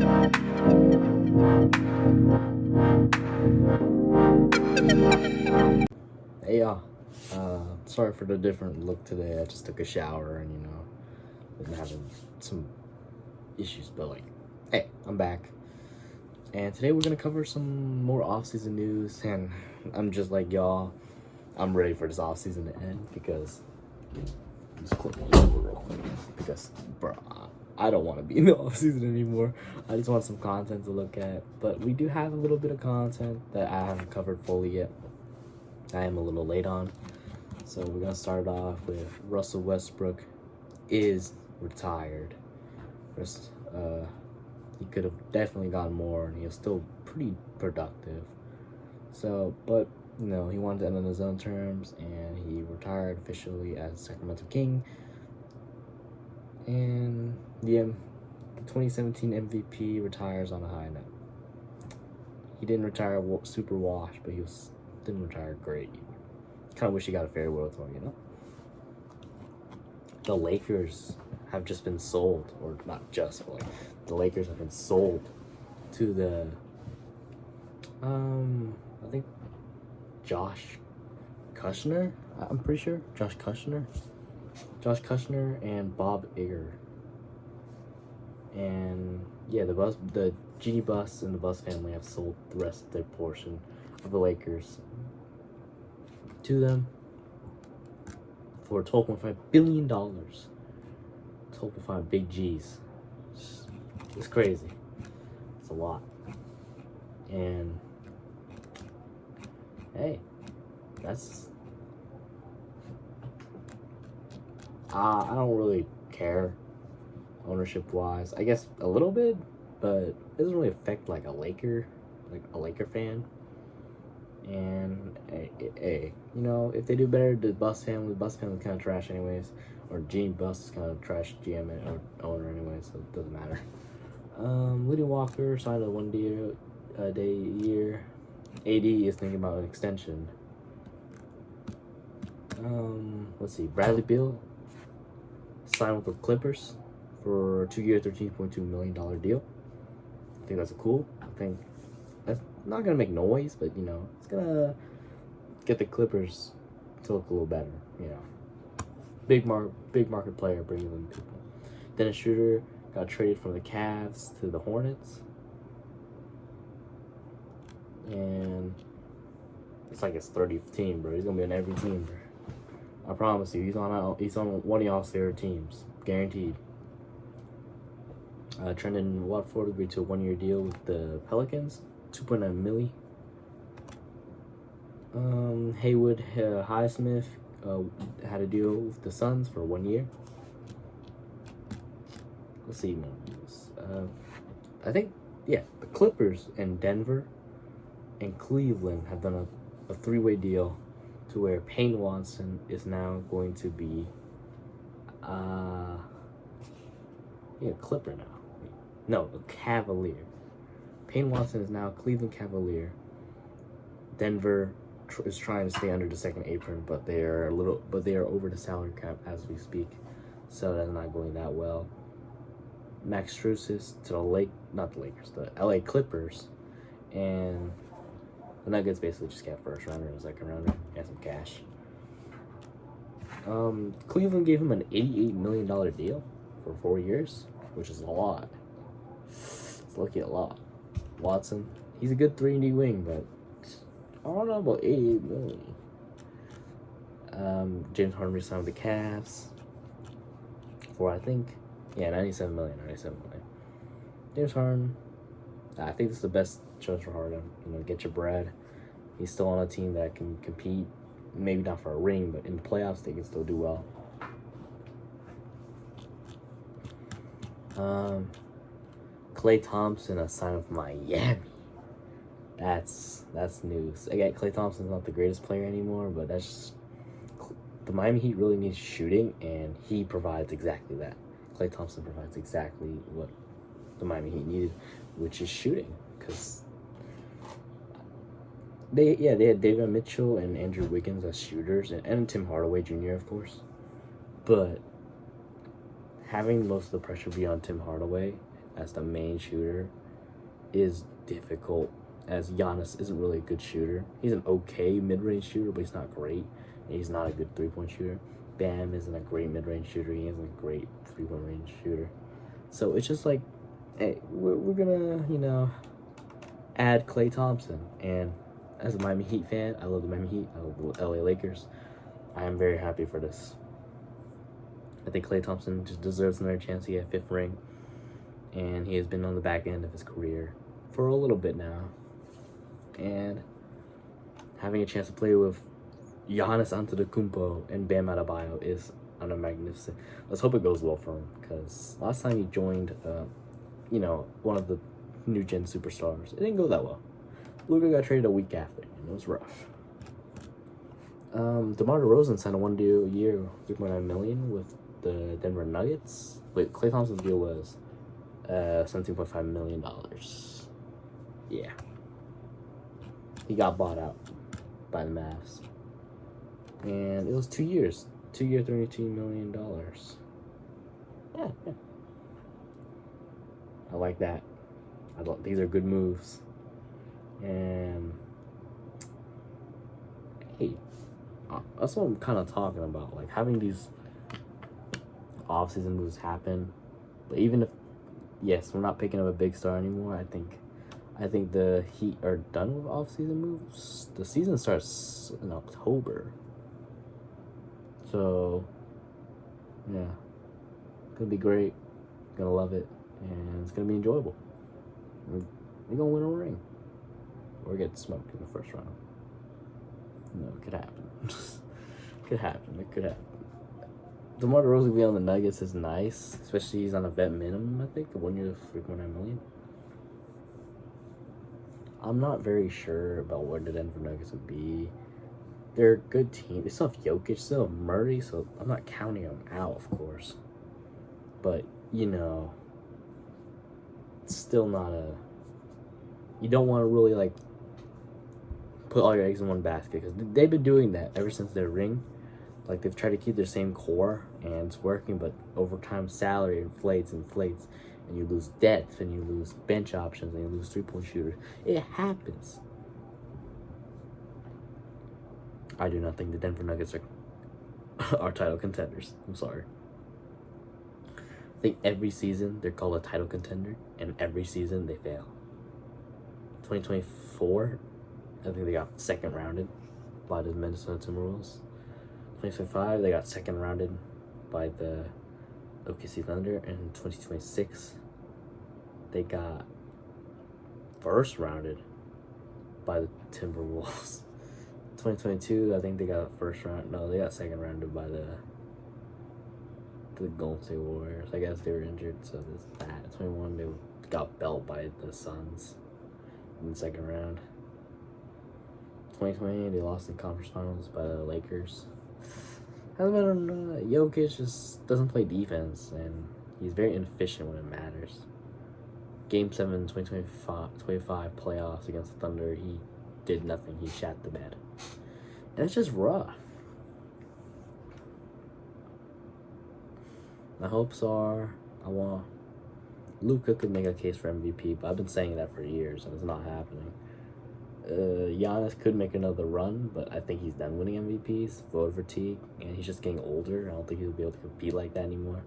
Hey y'all, sorry for the different look today. I just took a shower and been having some issues, but hey, I'm back. And today we're gonna cover some more offseason news, and I'm just like y'all, I'm ready for this offseason to end because just click it over real quick because bro, I don't want to be in the offseason anymore. I just want some content to look at, but we do have a little bit of content that I haven't covered fully yet. I am a little late on. So we're going to start off with Russell Westbrook is retired. He could have definitely gotten more, and he was still pretty productive. So, but, he wanted to end on his own terms, and he retired officially as Sacramento King. And, yeah, the 2017 MVP retires on a high note. He didn't retire super washed, but he didn't retire great. Kind of wish he got a farewell tour, The Lakers have just been sold, or not just, but the Lakers have been sold to the I think Josh Kushner. I'm pretty sure Josh Kushner and Bob Iger. And yeah, the GD Bus and the Bus family have sold the rest of their portion of the Lakers to them for $12.5 billion. 12.5 big G's. It's crazy. It's a lot. And hey, that's I don't really care ownership wise. I guess a little bit, but it doesn't really affect a Laker fan. And hey, if they do better, the Bus family kind of trash anyways, or Gene Bus is kind of trash GM or owner anyway, so it doesn't matter. Lydia Walker signed a 1 year. AD is thinking about an extension. Let's see. Bradley Beal signed with the Clippers for a 2-year, $13.2 million deal. I think that's cool. I think that's not gonna make noise, but it's gonna get the Clippers to look a little better. Big market player, bringing them people. Dennis Schroeder got traded from the Cavs to the Hornets, and it's like his 30th team, bro. He's gonna be on every team, bro. I promise you, he's on one of y'all's favorite teams, guaranteed. Trendon Watford agreed to a 1-year deal with the Pelicans, $2.9 million. Haywood Highsmith had a deal with the Suns for 1 year. Let's see more news. I think the Clippers and Denver and Cleveland have done a 3-way deal to where Payne Watson is now going to be Clipper now. No, a Cavalier. Payne Watson is now a Cleveland Cavalier. Denver is trying to stay under the second apron, but they are over the salary cap as we speak, so that's not going that well. Max Strus is to the LA Clippers, and the Nuggets basically just got first rounder and second rounder and some cash. Cleveland gave him an $88 million deal for 4 years, which is a lot. It's looking a lot. Watson, he's a good 3-and-D wing, but I don't know about $88 million. James Harden re-signed with the Cavs for $97 million. James Harden, I think this is the best choice for Harden. Get your bread. He's still on a team that can compete, maybe not for a ring, but in the playoffs they can still do well. Klay Thompson, a sign of Miami. That's news. Again, Klay Thompson's not the greatest player anymore, but that's just, the Miami Heat really needs shooting, and he provides exactly that. Klay Thompson provides exactly what the Miami Heat needed, which is shooting, because they had David Mitchell and Andrew Wiggins as shooters, and Tim Hardaway Jr., of course, but having most of the pressure be on Tim Hardaway as the main shooter is difficult, as Giannis isn't really a good shooter. He's an okay mid-range shooter, but he's not great. And he's not a good three-point shooter. Bam isn't a great mid-range shooter. He isn't a great three-point range shooter. So it's just like, hey, we're gonna, you know, add Klay Thompson. And as a Miami Heat fan, I love the Miami Heat. I love the LA Lakers. I am very happy for this. I think Klay Thompson just deserves another chance to get a fifth ring. And he has been on the back end of his career for a little bit now. And having a chance to play with Giannis Antetokounmpo and Bam Adebayo is magnificent. Let's hope it goes well for him, because last time he joined, you know, one of the new gen superstars, it didn't go that well. Luka got traded a week after, and it was rough. DeMar DeRozan signed a 1 year, $3.9 million with the Denver Nuggets. Wait, Klay Thompson's deal was $17.5 million. Yeah. He got bought out by the Mavs. And it was 2 years. 2 year, $32 million. Yeah. I like that. These are good moves. And hey, that's what I'm kind of talking about. Like, having these offseason moves happen. But even if, yes, we're not picking up a big star anymore, I think the Heat are done with offseason moves. The season starts in October. So, yeah. Gonna be great. Gonna love it. And it's gonna be enjoyable. We're gonna win a ring. Or get smoked in the first round. No, it could happen. It could happen. DeMar DeRozan being on the Nuggets is nice. Especially he's on a vet minimum, I think. 1 year, $3.9 million. I'm not very sure about where the Denver Nuggets would be. They're a good team. They still have Jokic, still have Murray, so I'm not counting them out, of course. But, you know, it's still not a... You don't want to really, like, put all your eggs in one basket, because they've been doing that ever since their ring. Like, they've tried to keep their same core, and it's working, but over time, salary inflates, and you lose depth, and you lose bench options, and you lose three-point shooters. It happens. I do not think the Denver Nuggets are title contenders. I'm sorry. I think every season they're called a title contender, and every season they fail. 2024, I think they got second rounded by the Minnesota Timberwolves. 2025, they got second rounded by the OKC Thunder. And in 2026, they got first rounded by the Timberwolves. 2022, I think they got first round. No, they got second rounded by the Golden State Warriors. I guess they were injured, so there's that. 21, they got belt by the Suns in the second round. 2020, they lost in conference finals by the Lakers. Hasn't been Jokic just doesn't play defense, and he's very inefficient when it matters. Game 7, 2025 playoffs against the Thunder, he did nothing. He shat the bed. And it's just rough. My hopes are, I want Luka could make a case for MVP, but I've been saying that for years, and it's not happening. Giannis could make another run, but I think he's done winning MVPs, vote fatigue, and he's just getting older. I don't think he'll be able to compete like that anymore.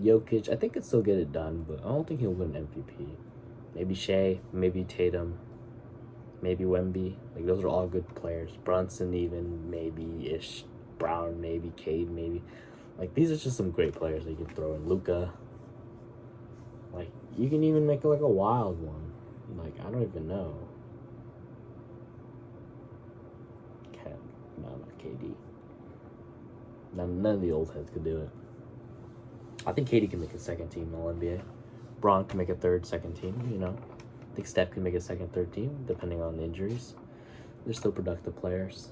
Jokic, I think could still get it done, but I don't think he'll win MVP. Maybe Shea, maybe Tatum, maybe Wemby. Like, those are all good players. Brunson even, maybe-ish. Brown, maybe. Cade, maybe. Like, these are just some great players that you can throw in. Luka. Like, you can even make it like a wild one. Like, I don't even know. No, not KD. None of the old heads could do it. I think KD can make a second team All-NBA. Bron can make a third, second team, you know. I think Steph can make a second, third team, depending on the injuries. They're still productive players.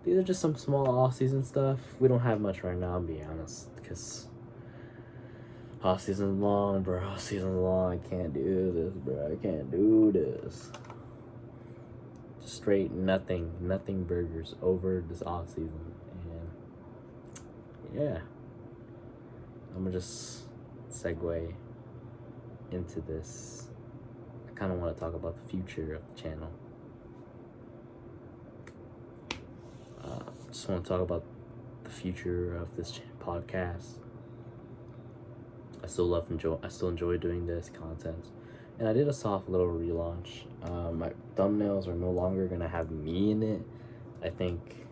These are just some small off-season stuff. We don't have much right now, I'll be honest, because off-season's long, bro. Off-season's long. I can't do this, bro. I can't do this. Straight nothing burgers over this off season, and yeah, I'm gonna just segue into this, I kind of want to talk about the future of the channel. Just want to talk about the future of this podcast. I still enjoy doing this content, and I did a soft little relaunch. My thumbnails are no longer gonna have me in it. I think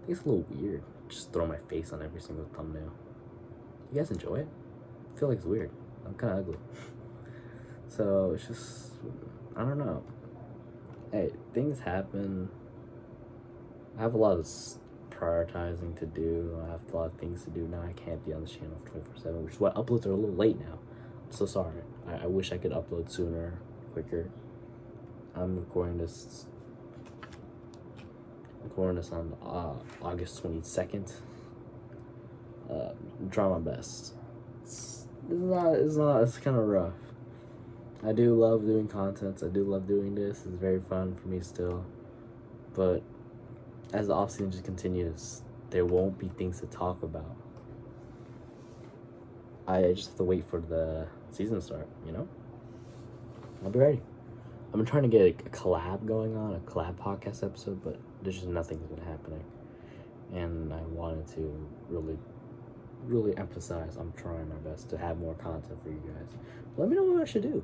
it's a little weird. Just throw my face on every single thumbnail. You guys enjoy it? I feel like it's weird. I'm kind of ugly. So it's just, I don't know. Hey, things happen. I have a lot of prioritizing to do. I have a lot of things to do now. I can't be on the channel 24/7, which is why uploads are a little late now. I'm so sorry. I wish I could upload sooner, quicker. I'm recording this on August 22nd. I'm trying my best. It's kind of rough. I do love doing content. I do love doing this. It's very fun for me still. But as the offseason just continues, there won't be things to talk about. I just have to wait for the season to start, you know? I'll be ready. I've been trying to get a collab going on, a collab podcast episode, but there's just nothing's been happening. And I wanted to really emphasize I'm trying my best to have more content for you guys. Let me know what I should do.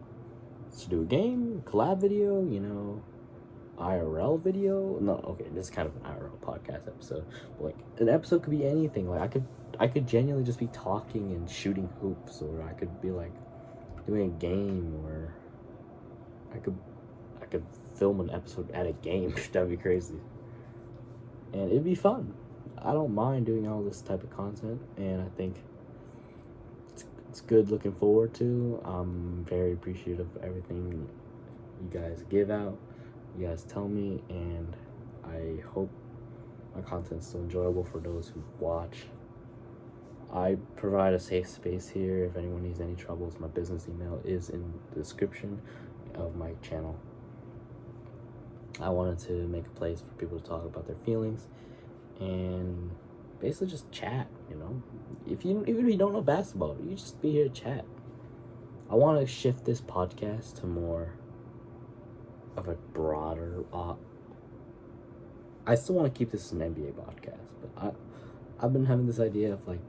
Should do a game, collab video, you know, IRL video. No, okay, this is kind of an IRL podcast episode. But like an episode could be anything. Like I could genuinely just be talking and shooting hoops, or I could be like doing a game, or I could film an episode at a game. That'd be crazy. And it'd be fun. I don't mind doing all this type of content, and I think it's good looking forward to. I'm very appreciative of everything you guys give out, you guys tell me, and I hope my content's still enjoyable for those who watch. I provide a safe space here. If anyone needs any troubles, my business email is in the description of my channel. I wanted to make a place for people to talk about their feelings and basically just chat, you know. Even if you don't know basketball, you just be here to chat. I want to shift this podcast to more of a broader I still want to keep this an NBA podcast, but I've been having this idea of like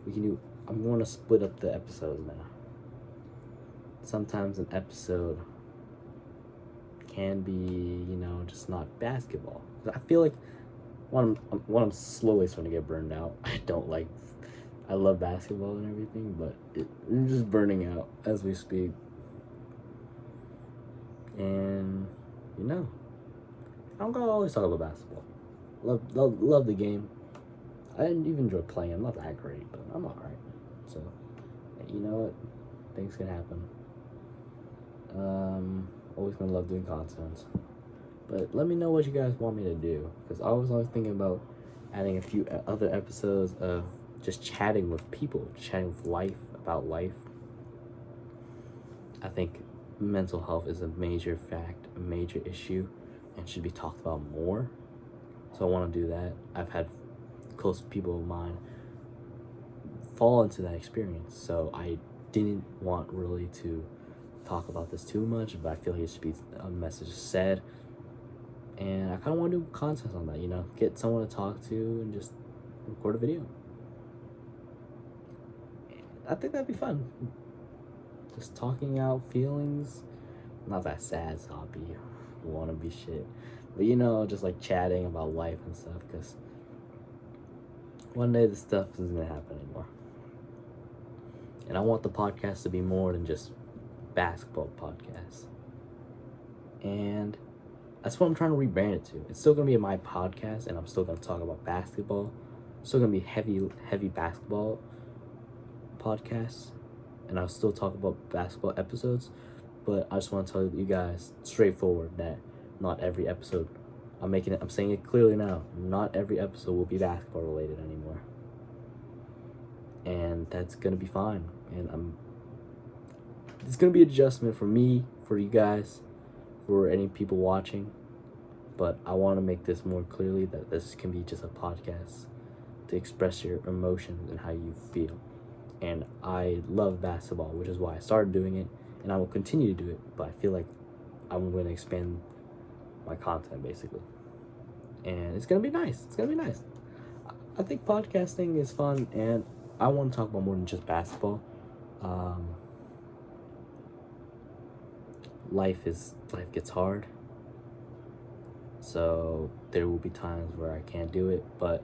I'm going to split up the episodes now. Sometimes an episode can be, you know, just not basketball. I feel like when I'm slowly starting to get burned out. I love basketball and everything, but I'm just burning out as we speak. And you know, I don't gotta always talk about basketball. Love the game. I didn't even enjoy playing. I'm not that great, but I'm alright. So, you know what? Things can happen. Always gonna love doing content. But let me know what you guys want me to do, because I was always thinking about adding a few other episodes of just chatting with people, chatting with life, about life. I think mental health is a major fact, a major issue, and should be talked about more. So I want to do that. I've had close people of mine fall into that experience, so I didn't want really to talk about this too much, but I feel like it should be a message said. And I kind of want to do content on that, you know, get someone to talk to and just record a video. I think that'd be fun. Just talking out feelings. Not that sad hobby, wannabe shit. But, you know, just like chatting about life and stuff, because one day this stuff isn't going to happen anymore. And I want the podcast to be more than just basketball podcasts. And that's what I'm trying to rebrand it to. It's still going to be my podcast, and I'm still going to talk about basketball. It's still going to be heavy basketball podcasts, and I'll still talk about basketball episodes, but I just want to tell you guys straightforward that not every episode, I'm saying it clearly now, not every episode will be basketball related anymore. And that's going to be fine. And it's going to be an adjustment for me, for you guys, for any people watching, but I want to make this more clearly that this can be just a podcast to express your emotions and how you feel. And I love basketball, which is why I started doing it, and I will continue to do it, but I feel like I'm going to expand my content, basically. And it's going to be nice. It's going to be nice. I think podcasting is fun, and I want to talk about more than just basketball. Life gets hard, so there will be times where I can't do it, but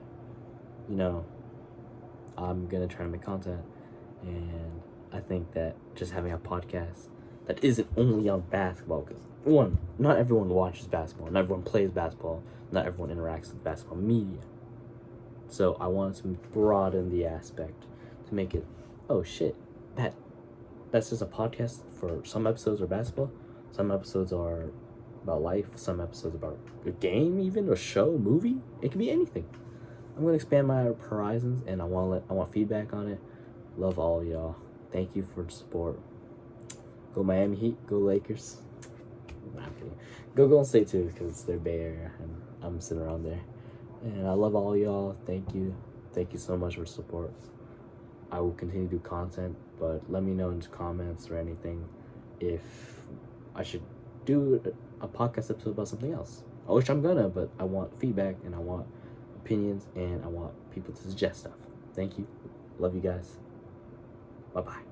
you know, I'm gonna try to make content, and I think that just having a podcast that isn't only on basketball, because one, not everyone watches basketball, not everyone plays basketball, not everyone interacts with basketball media. So I wanted to broaden the aspect to make it, oh shit, that's just a podcast. For some episodes are basketball, some episodes are about life, some episodes about a game, even a show, movie. It can be anything. I'm gonna expand my horizons, and I want feedback on it. Love all y'all. Thank you for the support. Go Miami Heat. Go Lakers. Nah, I'm kidding. Go Golden State too, because they're Bay Area, and I'm sitting around there. And I love all y'all. Thank you. Thank you so much for support. I will continue to do content, but let me know in the comments or anything if I should do a podcast episode about something else. I wish I'm gonna, but I want feedback, and I want opinions, and I want people to suggest stuff. Thank you. Love you guys. Bye-bye.